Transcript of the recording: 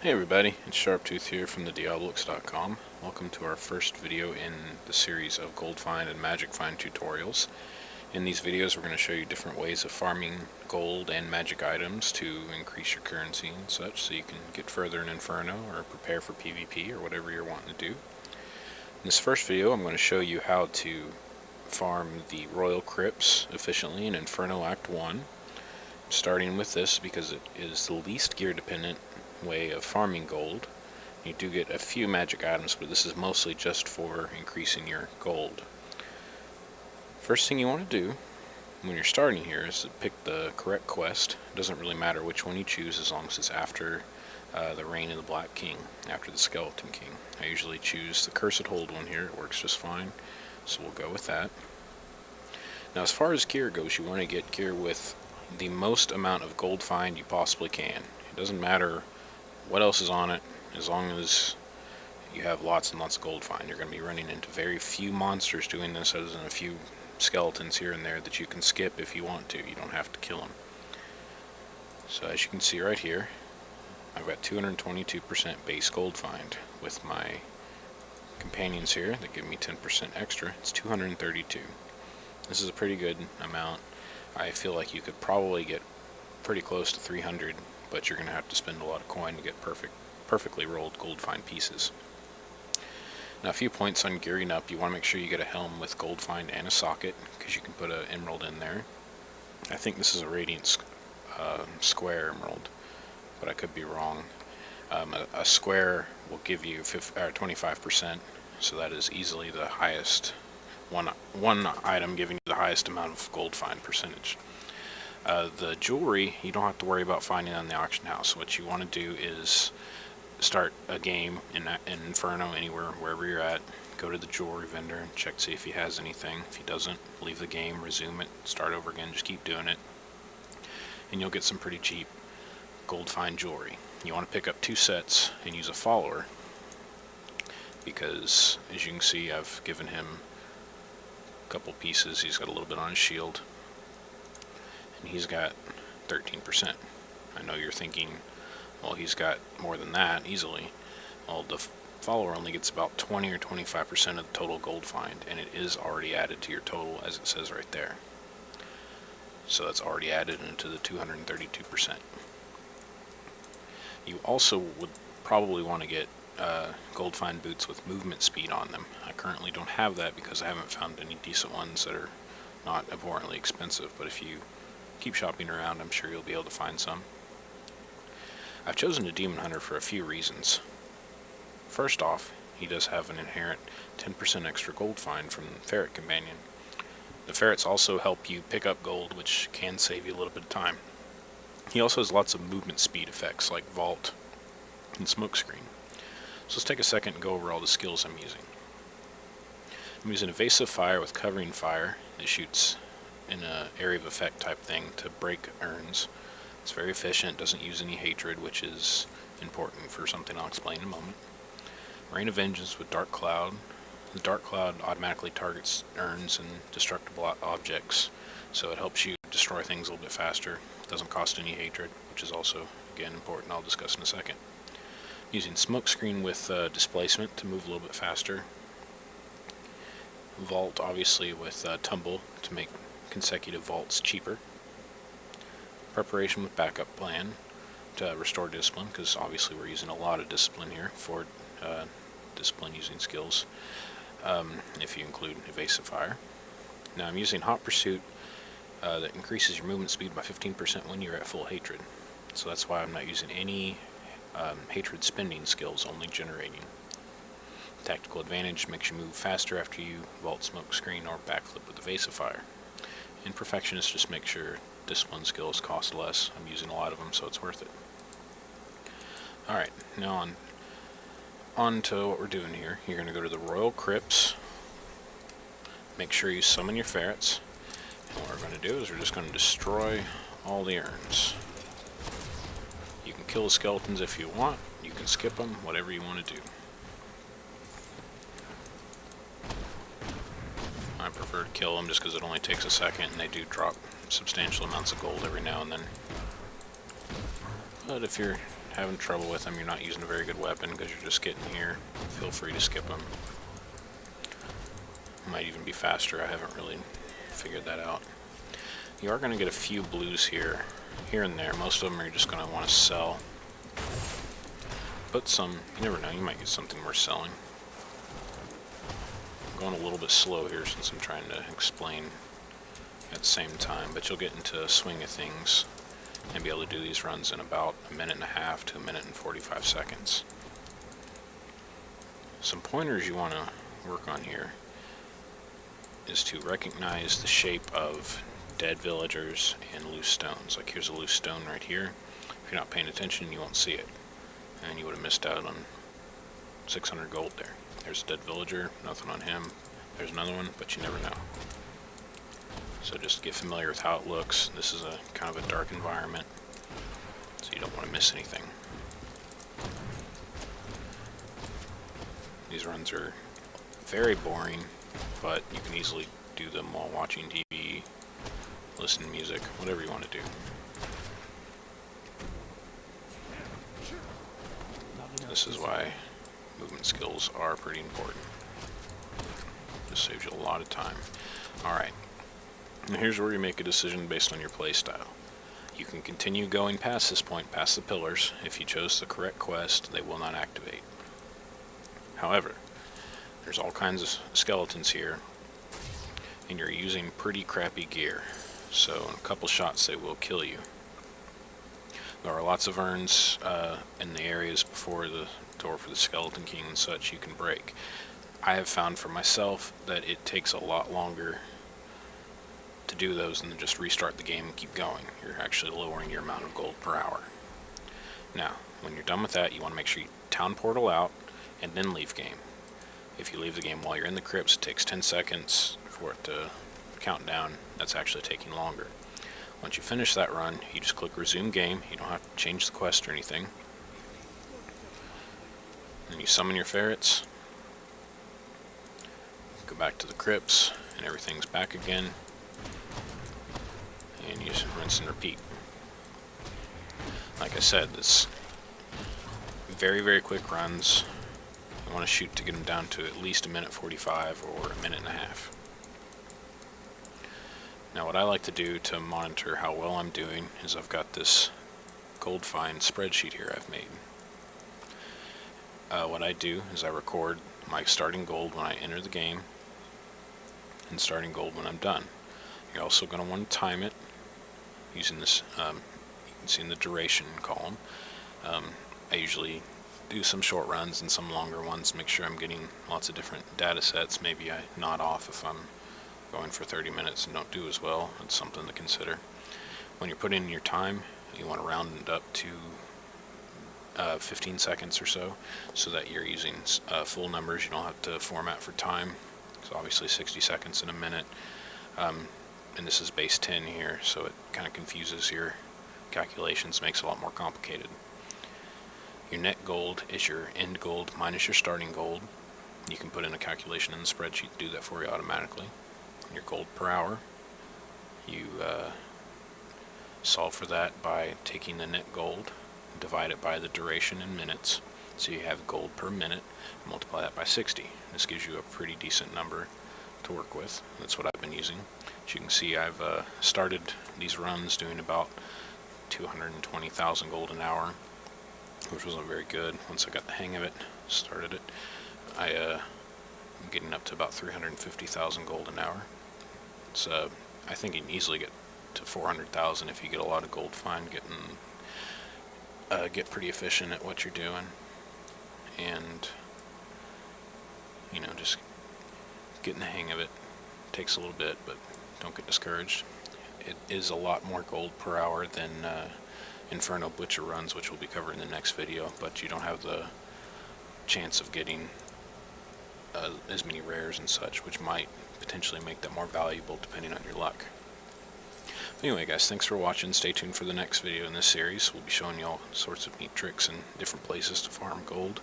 Hey everybody, it's Sharptooth here from the Diablo.com. Welcome to our first video in the series of gold find and magic find tutorials. In these videos we're going to show you different ways of farming gold and magic items to increase your currency and such, so you can get further in Inferno or prepare for PvP or whatever you're wanting to do. In this first video I'm going to show you how to farm the Royal Crypts efficiently in Inferno Act 1. Starting with this because it is the least gear dependent way of farming gold. You do get a few magic items, but this is mostly just for increasing your gold. First thing you want to do when you're starting here is to pick the correct quest. It doesn't really matter which one you choose as long as it's after the Reign of the Black King, after the Skeleton King. I usually choose the Cursed Hold one here. It works just fine, so we'll go with that. Now as far as gear goes, you want to get gear with the most amount of gold find you possibly can. It doesn't matter what else is on it, as long as you have lots and lots of gold find. You're going to be running into very few monsters doing this, other than a few skeletons here and there that you can skip if you want to. You don't have to kill them. So as you can see right here, I've got 222% base gold find. With my companions here that give me 10% extra, it's 232. This is a pretty good amount. I feel like you could probably get pretty close to 300, but you're going to have to spend a lot of coin to get perfectly rolled gold find pieces. Now a few points on gearing up. You want to make sure you get a helm with gold find and a socket, because you can put an emerald in there. I think this is a radiant square emerald, but I could be wrong. A square will give you 25%, so that is easily the highest one item giving you the highest amount of gold find percentage. The jewelry, you don't have to worry about finding on the auction house. What you want to do is start a game in Inferno, anywhere, wherever you're at. Go to the jewelry vendor and check to see if he has anything. If he doesn't, leave the game, resume it, start over again, just keep doing it. And you'll get some pretty cheap gold find jewelry. You want to pick up 2 sets and use a follower, because as you can see, I've given him a couple pieces. He's got a little bit on his shield. And he's got 13%. I know you're thinking, well, he's got more than that easily. Well, the follower only gets about 20 or 25% of the total gold find, and it is already added to your total, as it says right there. So that's already added into the 232%. You also would probably want to get gold find boots with movement speed on them. I currently don't have that because I haven't found any decent ones that are not abhorrently expensive, but if you keep shopping around, I'm sure you'll be able to find some. I've chosen a Demon Hunter for a few reasons. First off, he does have an inherent 10% extra gold find from the Ferret Companion. The ferrets also help you pick up gold, which can save you a little bit of time. He also has lots of movement speed effects like Vault and Smokescreen. So let's take a second and go over all the skills I'm using. I'm using Evasive Fire with Covering Fire that shoots in an area of effect type thing to break urns. It's very efficient, doesn't use any hatred, which is important for something I'll explain in a moment. Rain of Vengeance with Dark Cloud. The Dark Cloud automatically targets urns and destructible objects, so it helps you destroy things a little bit faster. It doesn't cost any hatred, which is also, again, important. I'll discuss in a second. Using Smokescreen with Displacement to move a little bit faster. Vault, obviously, with Tumble to make consecutive vaults cheaper. Preparation with Backup Plan to restore discipline, because obviously we're using a lot of discipline here for discipline using skills, if you include Evasive Fire. Now I'm using Hot Pursuit that increases your movement speed by 15% when you're at full hatred, so that's why I'm not using any hatred spending skills, only generating. Tactical Advantage makes you move faster after you vault, Smokescreen, or backflip with Evasive Fire. And Perfectionist just makes sure discipline skills cost less. I'm using a lot of them, so it's worth it. Alright, now on to what we're doing here. You're going to go to the Royal Crypts. Make sure you summon your ferrets. And what we're going to do is we're just going to destroy all the urns. You can kill the skeletons if you want. You can skip them, whatever you want to do. I prefer to kill them just because it only takes a second, and they do drop substantial amounts of gold every now and then. But if you're having trouble with them, you're not using a very good weapon because you're just getting here, feel free to skip them. Might even be faster, I haven't really figured that out. You are going to get a few blues here and there. Most of them are just going to want to sell. But some, you never know, you might get something worth selling. I'm going a little bit slow here since I'm trying to explain at the same time, but you'll get into a swing of things and be able to do these runs in about a minute and a half to a minute and 45 seconds. Some pointers you want to work on here is to recognize the shape of dead villagers and loose stones. Like here's a loose stone right here. If you're not paying attention, you won't see it, and you would have missed out on 600 gold there. There's a dead villager, nothing on him. There's another one, but you never know. So just get familiar with how it looks. This is a kind of a dark environment, so you don't want to miss anything. These runs are very boring, but you can easily do them while watching TV, listen to music, whatever you want to do. This is why movement skills are pretty important. Just saves you a lot of time. Alright, now here's where you make a decision based on your playstyle. You can continue going past this point, past the pillars. If you chose the correct quest, they will not activate. However, there's all kinds of skeletons here, and you're using pretty crappy gear, so in a couple shots they will kill you. There are lots of urns in the areas before the door for the Skeleton King and such you can break. I have found for myself that it takes a lot longer to do those than just restart the game and keep going. You're actually lowering your amount of gold per hour. Now, when you're done with that, you want to make sure you town portal out and then leave game. If you leave the game while you're in the crypts, it takes 10 seconds for it to count down. That's actually taking longer. Once you finish that run, you just click resume game. You don't have to change the quest or anything. Then you summon your ferrets, go back to the crypts, and everything's back again. And you just rinse and repeat. Like I said, this very, very quick runs. You want to shoot to get them down to at least a minute 45 or a minute and a half. Now what I like to do to monitor how well I'm doing is I've got this gold find spreadsheet here I've made. What I do is I record my starting gold when I enter the game and starting gold when I'm done. You're also going to want to time it using this, you can see in the duration column. I usually do some short runs and some longer ones, make sure I'm getting lots of different data sets. Maybe I nod off if I'm going for 30 minutes and don't do as well. It's something to consider. When you're putting in your time, you want to round it up to 15 seconds or so that you're using full numbers. You don't have to format for time. So obviously 60 seconds in a minute. And this is base 10 here, so it kind of confuses your calculations, makes it a lot more complicated. Your net gold is your end gold minus your starting gold. You can put in a calculation in the spreadsheet to do that for you automatically. Your gold per hour, you solve for that by taking the net gold, divide it by the duration in minutes, so you have gold per minute, multiply that by 60. This gives you a pretty decent number to work with. That's what I've been using. As you can see, I've started these runs doing about 220,000 gold an hour, which wasn't very good. Once I got the hang of it, started it, I'm getting up to about 350,000 gold an hour. It's I think you can easily get to 400,000 if you get a lot of gold find, get pretty efficient at what you're doing, and you know, just getting the hang of it. Takes a little bit, but don't get discouraged. It is a lot more gold per hour than Inferno Butcher runs, which we'll be covering in the next video, but you don't have the chance of getting as many rares and such, which might potentially make them more valuable depending on your luck. Anyway guys, thanks for watching. Stay tuned for the next video in this series. We'll be showing you all sorts of neat tricks and different places to farm gold.